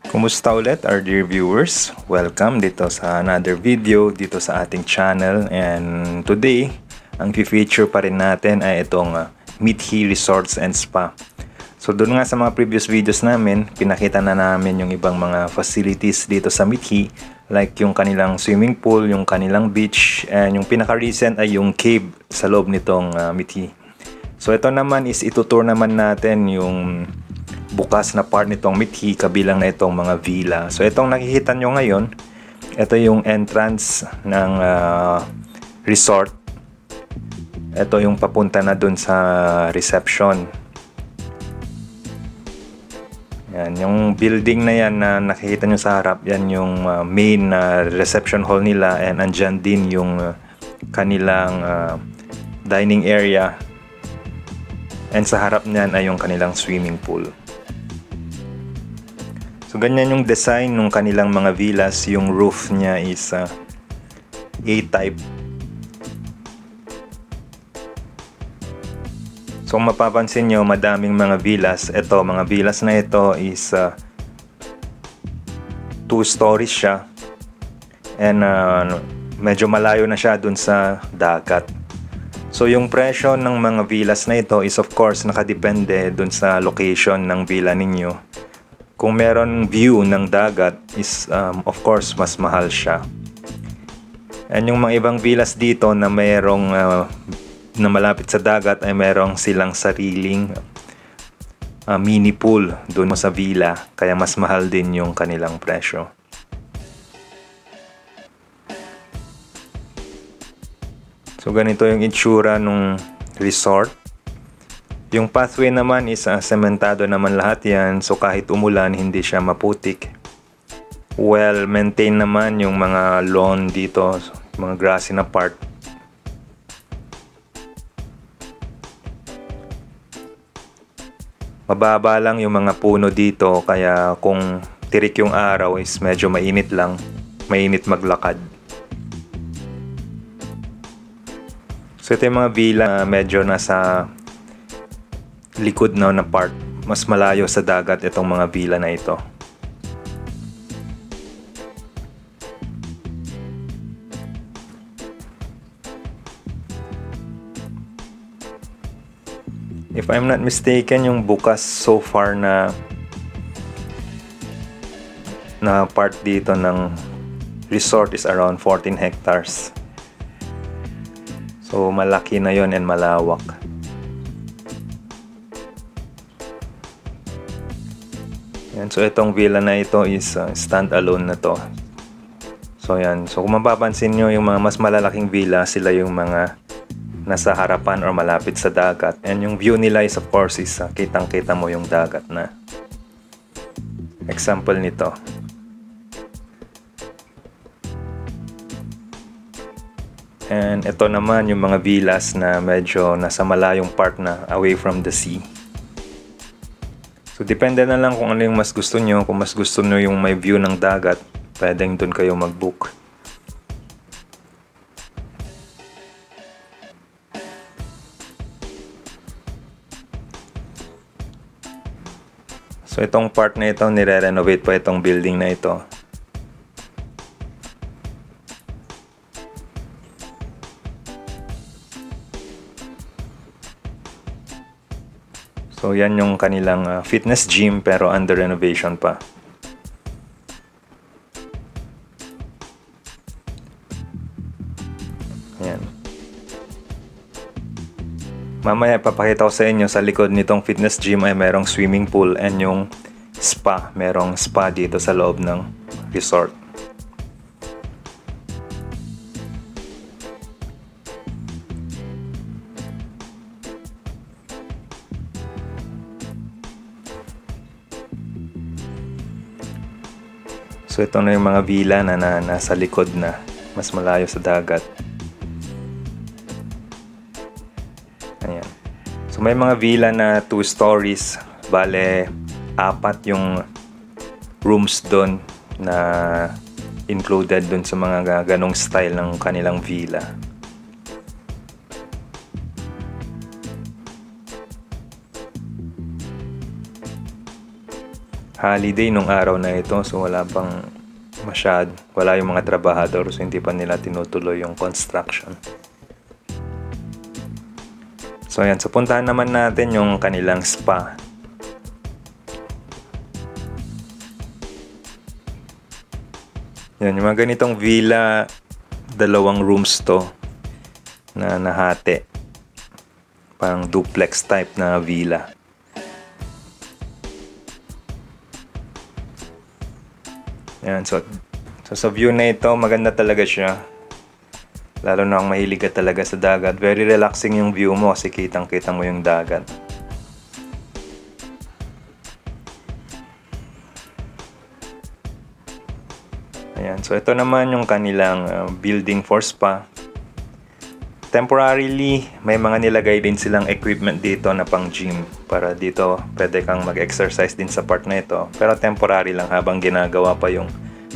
Kumusta ulit our dear viewers? Welcome dito sa another video dito sa ating channel, and today ang feature pa rin natin ay itong Mithi Resorts and Spa. So doon nga sa mga previous videos namin, pinakita na namin yung ibang mga facilities dito sa Mithi, like yung kanilang swimming pool, yung kanilang beach, and yung pinaka-recent ay yung cave sa loob nitong Mithi. So ito naman is itutour naman natin yung bukas na part nitong Mithi, kabilang na itong mga villa. So itong nakikita nyo ngayon, ito yung entrance ng resort. Ito yung papunta na dun sa reception. Yan, yung building na yan na nakikita nyo sa harap, yan yung main reception hall nila, and andyan din yung kanilang dining area, and sa harap niyan ay yung kanilang swimming pool. So ganyan yung design ng kanilang mga villas. Yung roof niya is A-type. So kung mapapansin nyo, madaming mga villas. Ito, mga villas na ito is 2 stories siya. And medyo malayo na siya dun sa dagat. So yung presyo ng mga villas na ito is of course nakadepende dun sa location ng villa ninyo. Kung meron view ng dagat is of course mas mahal siya. And yung mga ibang villas dito na mayroong na malapit sa dagat ay mayroong silang sariling mini pool doon sa villa, kaya mas mahal din yung kanilang presyo. So ganito yung itsura nung resort. Yung pathway naman is sementado naman lahat yan, so kahit umulan hindi siya maputik. Well maintained naman yung mga lawn dito, mga grassy na part. Mababa lang yung mga puno dito, kaya kung tirik yung araw is medyo mainit lang, mainit maglakad. So ito yung mga villa medyo nasa likod na part, mas malayo sa dagat itong mga villa na ito. If I'm not mistaken, yung bukas so far na part dito ng resort is around 14 hectares. So malaki na yon and malawak. Yan, so itong villa na ito is stand-alone na to. So yan, so kung mapapansin nyo, yung mga mas malalaking villa, sila yung mga nasa harapan or malapit sa dagat. And yung view nila is of course is kitang-kita mo yung dagat na. Example nito. And ito naman yung mga villas na medyo nasa malayong part na, away from the sea. So depende na lang kung ano yung mas gusto nyo. Kung mas gusto nyo yung may view ng dagat, pwedeng dun kayo mag-book. So itong part na ito, nire-renovate pa itong building na ito. So yan yung kanilang fitness gym, pero under renovation pa. Ayan. Mamaya papakita ko sa inyo, sa likod nitong fitness gym ay merong swimming pool, and yung spa, merong spa dito sa loob ng resort. So ito na yung mga villa na nasa likod na, mas malayo sa dagat. Ayan. So may mga villa na 2 stories, bale 4 yung rooms doon na included doon sa mga ganong style ng kanilang villa. holiday nung araw na ito, so wala yung mga trabahador, so hindi pa nila tinutuloy yung construction. So yan, so puntahan naman natin yung kanilang spa. Yan, yung mga ganitong villa, 2 rooms to na nahati. Parang duplex type na villa. Yan, so sa view na ito, maganda talaga siya. Lalo na kung mahilig ka talaga sa dagat. Very relaxing yung view mo kasi kitang-kita mo yung dagat. Ayan, so ito naman yung kanilang building for spa. Temporarily, may mga nilagay din silang equipment dito na pang gym. Para dito, pwede kang mag-exercise din sa part na ito. Pero temporary lang habang ginagawa pa yung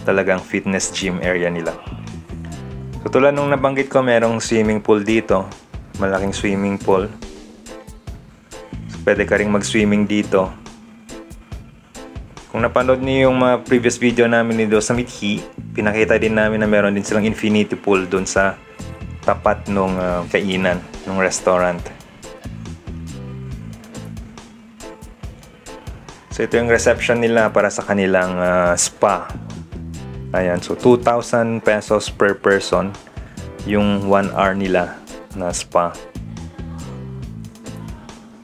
talagang fitness gym area nila. So tulad nung nabanggit ko, merong swimming pool dito. Malaking swimming pool. So, pwede ka rin mag-swimming dito. Kung napanood niyo yung mga previous video namin dito sa Mithi, pinakita din namin na meron din silang infinity pool doon sa tapat nung kainan, nung restaurant. So ito yung reception nila para sa kanilang spa. Ayan, so 2,000 pesos per person yung 1 hour nila na spa.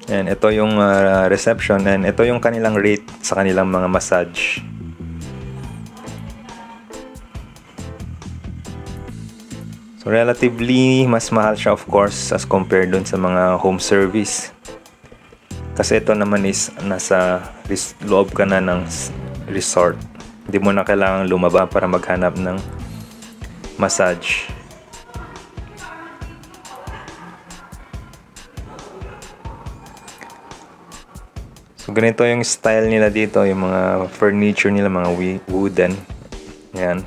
And ito yung reception, and ito yung kanilang rate sa kanilang mga massage. So relatively mas mahal siya, of course, as compared dun sa mga home service. Kasi ito naman is nasa loob ka na ng resort. Hindi mo na kailangang lumaba para maghanap ng massage. So ganito yung style nila dito, yung mga furniture nila, mga wooden. Yan.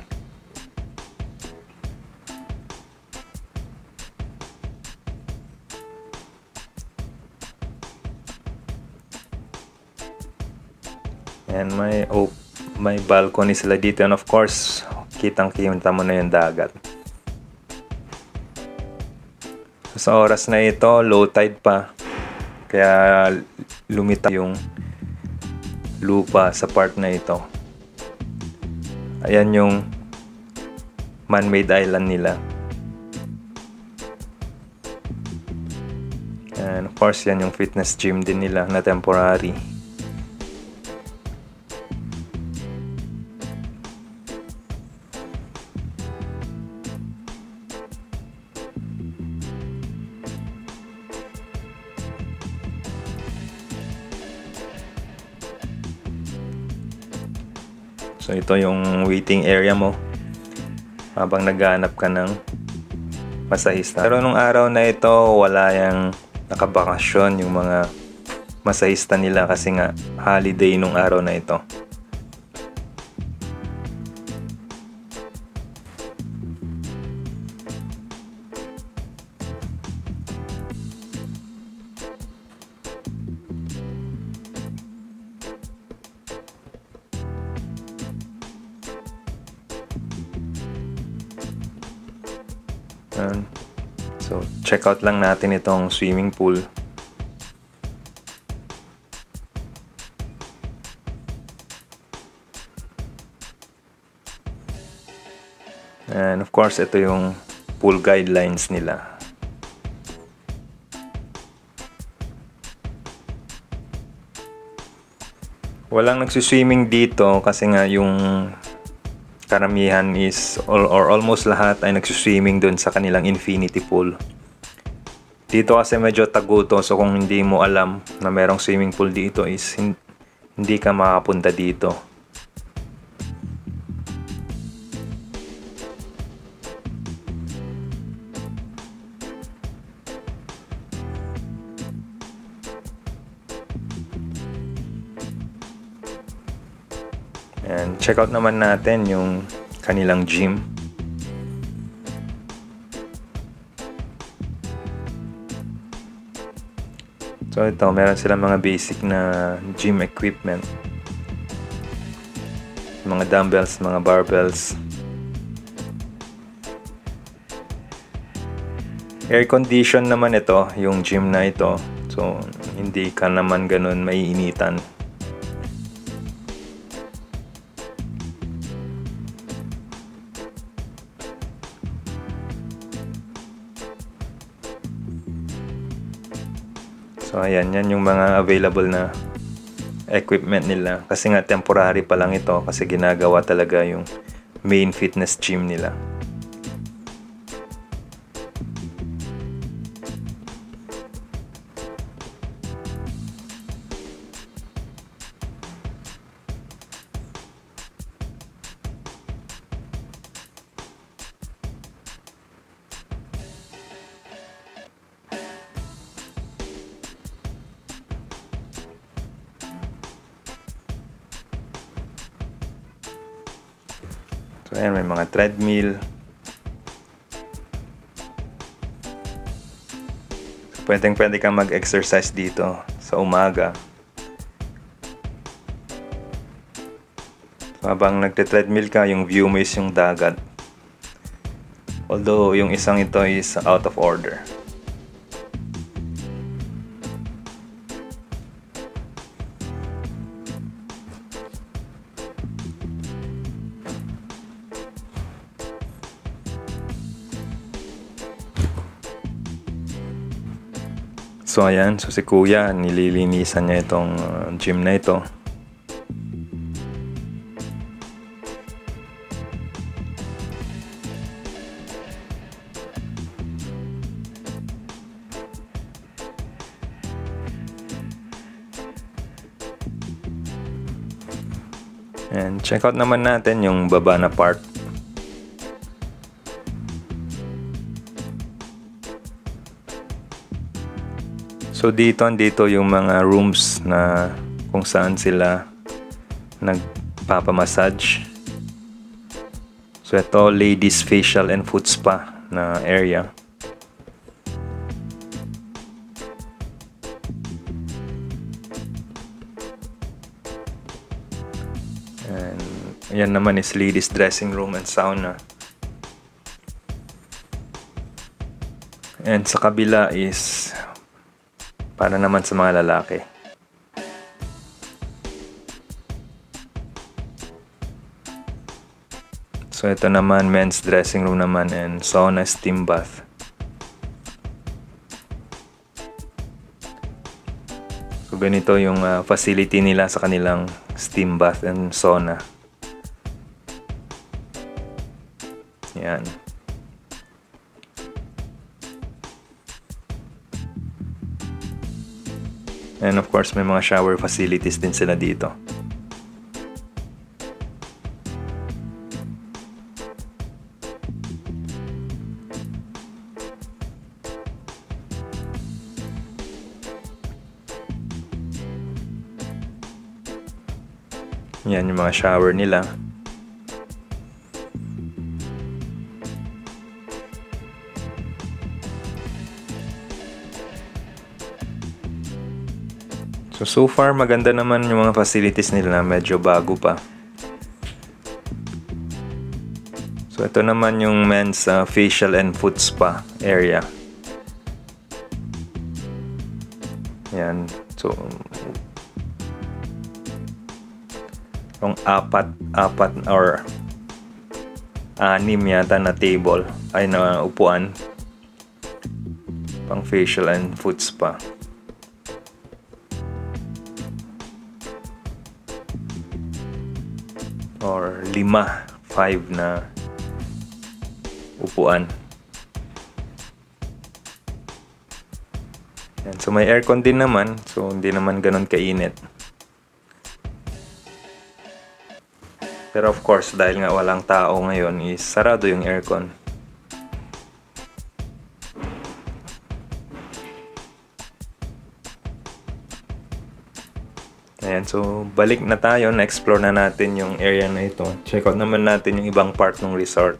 And may balcony sila dito, and of course, kitang-kita mo na yung dagat. So, sa oras na ito, low tide pa. Kaya lumitaw yung lupa sa part na ito. Ayan yung man-made island nila. And of course, yan yung fitness gym din nila na temporary. So ito yung waiting area mo habang naghahanap ka ng masahista. Pero nung araw na ito, wala yung nakabakasyon yung mga masahista nila kasi nga holiday nung araw na ito. So, check out lang natin itong swimming pool. And of course, ito yung pool guidelines nila. Walang nagsiswimming dito kasi nga yung karamihan is or almost lahat ay nagsiswimming doon sa kanilang infinity pool. Dito kasi medyo taguto, so kung hindi mo alam na merong swimming pool dito is hindi ka makapunta dito. And check out naman natin yung kanilang gym. So ito, meron silang mga basic na gym equipment. mga dumbbells, mga barbells. Air condition naman ito, yung gym na ito. So, hindi ka naman ganun maiinitan. So, ayan, yan yung mga available na equipment nila. Kasi nga temporary pa lang ito kasi ginagawa talaga yung main fitness gym nila. So, ayan, may mga treadmill. So, pwede kang mag-exercise dito sa umaga. So, habang nagte-treadmill ka, yung view mo is yung dagat. Although, yung isang ito is out of order. So ayan, so si kuya nililinisan niya itong gym na ito. And check out naman natin yung baba na part. So dito yung mga rooms na kung saan sila nagpapamassage. So ito, ladies facial and foot spa na area. And yan naman is ladies dressing room and sauna. And sa kabila is para naman sa mga lalaki. So ito naman, men's dressing room naman and sauna, steam bath. So ganito yung facility nila sa kanilang steam bath and sauna. Yan. And of course, may mga shower facilities din sila dito. Yan yung mga shower nila. So far maganda naman yung mga facilities nila, medyo bago pa. So ito naman yung men's facial and foot spa area. Yan. So yung apat or anim yata na table ay na upuan pang facial and foot spa. Or 5 na upuan. Yan. So may aircon din naman, so hindi naman ganun kainit. Pero of course, dahil nga walang tao ngayon, is sarado yung aircon. Ayan, so balik na tayo, na-explore na natin yung area na ito. Check out naman natin yung ibang part ng resort.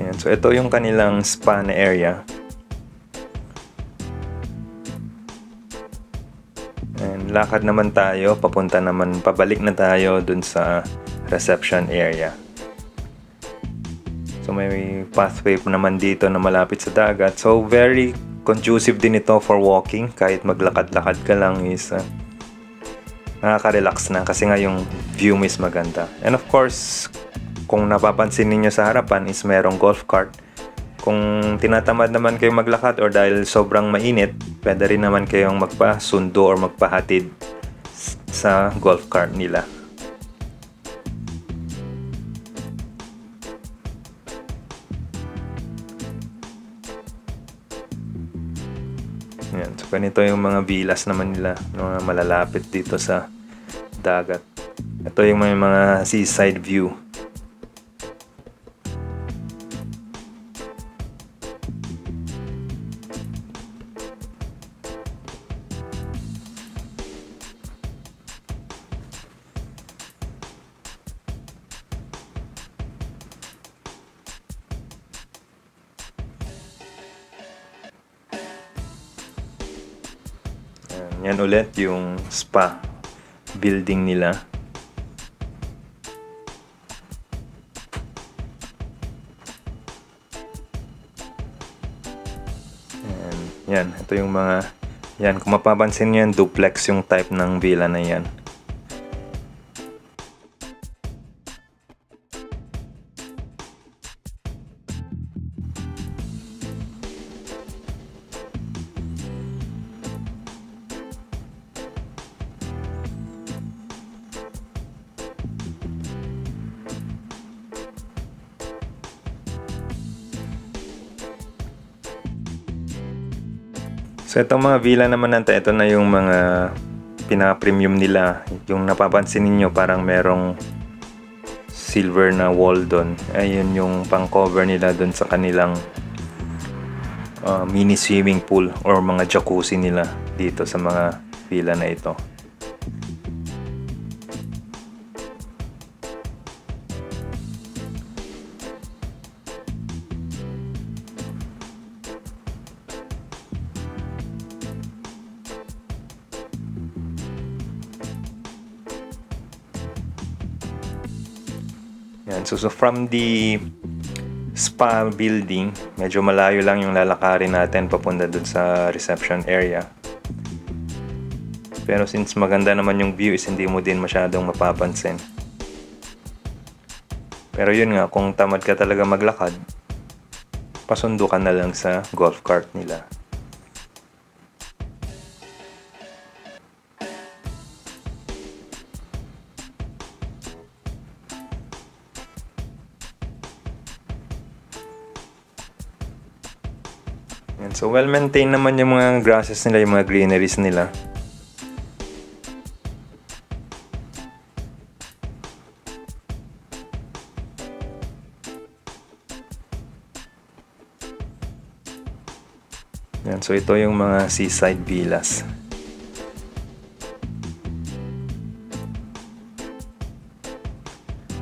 Ayan. So ito yung kanilang spa na area. And lakad naman tayo, pabalik na tayo dun sa reception area. So may pathway naman dito na malapit sa dagat. So very conducive din ito for walking. Kahit maglakad-lakad ka lang is nakaka-relax na kasi nga yung view is maganda. And of course, kung napapansin ninyo sa harapan is merong golf cart. Kung tinatamad naman kayong maglakad or dahil sobrang mainit, pwede rin naman kayong magpasundo or magpahatid sa golf cart nila. Yan. So ganito yung mga villas naman nila, mga malalapit dito sa dagat. Ito yung mga seaside view. Yan ulit yung spa building nila. Yan, ito yung mga yan, kung mapapansin niyo yan, duplex yung type ng villa na yan. So itong mga villa naman natin, ito na yung mga pina-premium nila. Yung napapansin niyo parang merong silver na wall doon. Ayun yung pang-cover nila doon sa kanilang mini swimming pool or mga jacuzzi nila dito sa mga villa na ito. Yan. So from the spa building, medyo malayo lang yung lalakarin natin papunta dun sa reception area. Pero since maganda naman yung view is hindi mo din masyadong mapapansin. Pero yun nga, kung tamad ka talaga maglakad, pasundo ka na lang sa golf cart nila. Yan. So well maintained naman yung mga grasses nila, yung mga greeneries nila. Yan. So ito yung mga seaside villas.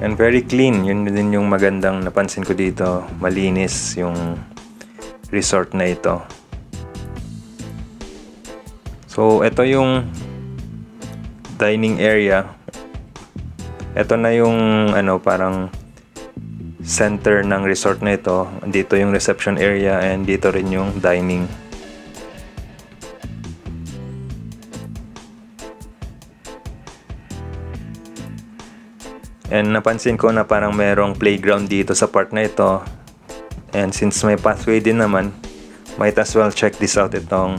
And very clean. Yun din yung magandang napansin ko dito. Malinis yung resort na ito. So ito yung dining area. Ito na yung parang center ng resort na ito. Dito yung reception area and dito rin yung dining. And napansin ko na parang merong playground dito sa part na ito. And since may pathway din naman, might as well check this out, itong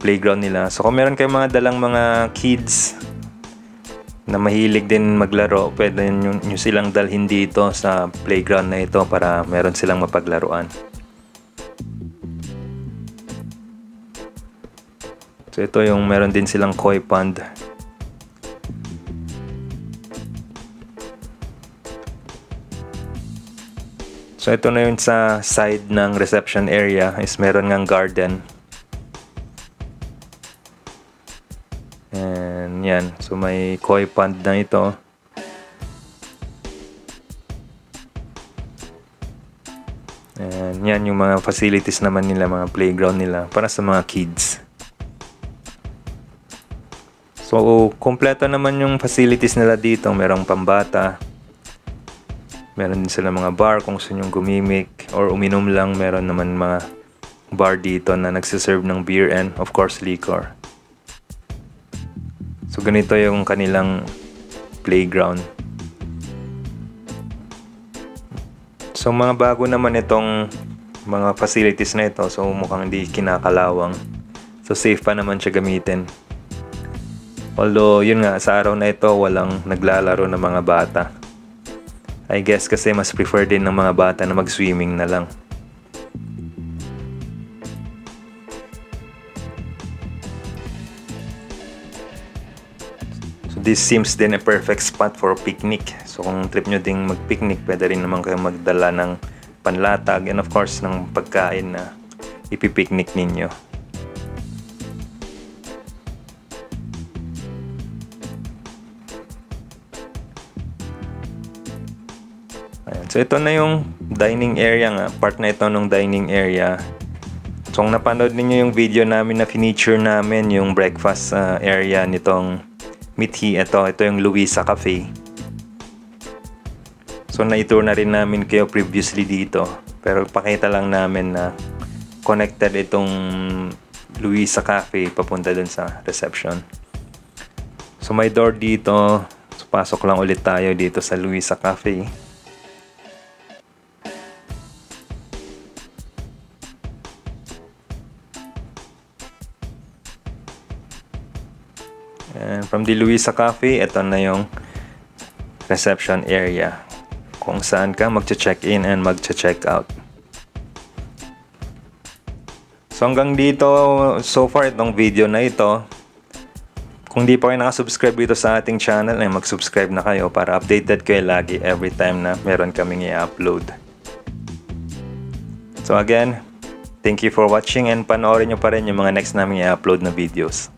playground nila. So kung meron kayong mga dalang mga kids na mahilig din maglaro, pwede nyo silang dalhin dito sa playground na ito para meron silang mapaglaruan. So ito yung meron din silang koi pond. So ito na yun sa side ng reception area is meron ngang garden. And yan. So may koi pond na ito. And yan yung mga facilities naman nila, mga playground nila para sa mga kids. So, kompleto naman yung facilities nila dito. Merong pambata. Meron din sila mga bar kung gusto nyong gumimik or uminom lang. Meron naman mga bar dito na nagsiserve ng beer and of course liquor. So, ganito yung kanilang playground. So, mga bago naman itong mga facilities na ito. So, mukhang hindi kinakalawang. So, safe pa naman siya gamitin. Although, yun nga, sa araw na ito, walang naglalaro ng mga bata. I guess kasi mas prefer din ng mga bata na mag-swimming na lang. So, this seems din a perfect spot for picnic. So, kung trip nyo ding mag-picnic, pwede rin naman kayo magdala ng panlatag and of course, ng pagkain na ipipiknik ninyo. Ayan. So ito na yung dining area nga, part na ito ng dining area. So kung napanood ninyo yung video namin na feature namin yung breakfast area nitong Mithi, ito yung Luisa Cafe. So na-tour na rin namin kayo previously dito, pero pakita lang namin na connected itong Luisa Cafe papunta dun sa reception. So may door dito, so pasok lang ulit tayo dito sa Luisa Cafe. And from the Luisa Cafe, ito na yung reception area kung saan ka magche-check-in and magche-check-out. So hanggang dito, so far itong video na ito. Kung di pa kayo nakasubscribe dito sa ating channel, ay mag-subscribe na kayo para updated kayo lagi every time na meron kaming i-upload. So again, thank you for watching and panoorin nyo pa rin yung mga next namin i-upload na videos.